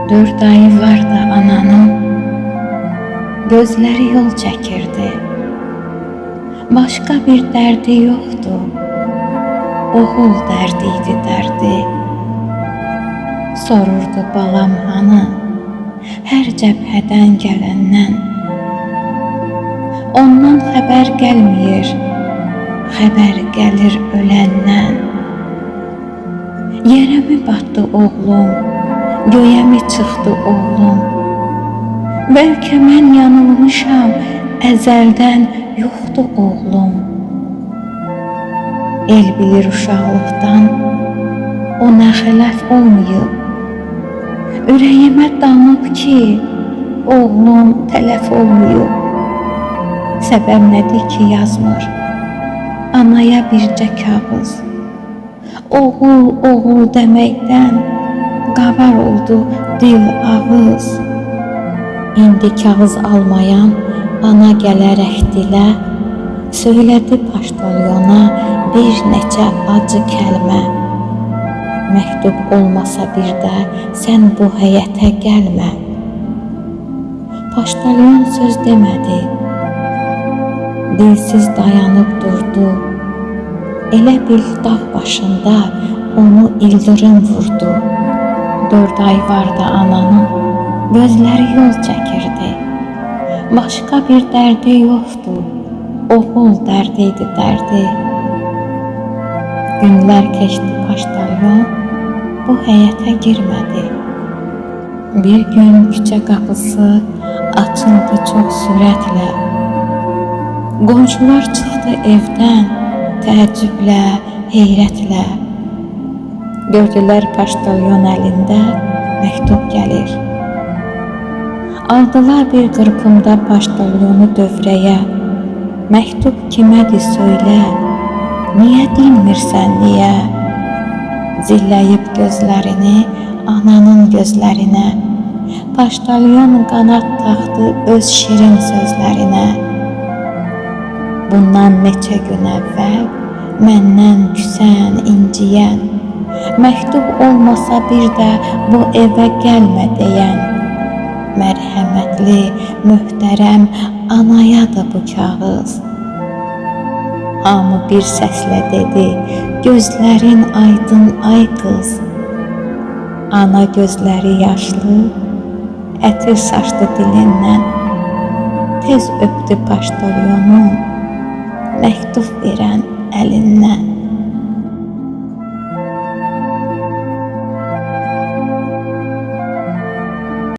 4 ayı vardı ananın, gözləri yol çəkirdi. Başqa bir dərdi yoxdu, oğul dərdi idi dərdi. Sorurdu balam hanı, hər cəbhədən gələndən. Ondan xəbər gəlmir, xəbər gəlir öləndən. Yerə mi batdı oğlum, göyə mi çıxdı oğlum? Bəlkə mən yanılmışam, əzəldən yoxdur oğlum. El bilir uşaqlıqdan, o nə xələf olmayıb. Ürəyimə damıb ki, oğlum tələf olmayıb. Səbəb nədir ki yazmır, anaya bircə kağız. Oğul, oğul deməkdən qabar oldu dil ağız. İndi kağız almayan ana gələrək dilə, söylədi paştalyona bir neçə acı kəlmə. Məktub olmasa bir də sən bu həyətə gəlmə. Paştalyon söz demədi, dilsiz dayanıb durdu. Elə bil dağ başında onu ildırım vurdu. 4 ay vardı ananın, gözləri yol çəkirdi. Başqa bir dərdi yoxdu, oğul dərdi idi dərdi. Günlər keçdi, paştalyon bu həyətə girmədi. Bir gün küçə qapısı açıldı çox sürətlə. Qonşular çıxdı evdən, təəccüblə, heyrətlə. Gördülər paştalyon əlində məktub gəlir. Aldılar bir qırpımda paştalyonu dövrəyə. Məktub kimədir söylə, niyə dinmirsən niyə? Zilləyib gözlərini ananın gözlərinə. Paştalyon qanad taxdı öz şirin sözlərinə. Bundan neçə gün əvvəl məndən küsən, inciyən, məktub olmasa bir də bu evə gəlmə deyən, mərhəmətli, möhtərəm anayadır bu kağız. Hamı bir səslə dedi, gözlərin aydın ay qız. Ana gözləri yaşlı, ətir saçdı dilindən, tez öpdü paştalyonu, məktub verən əlindən.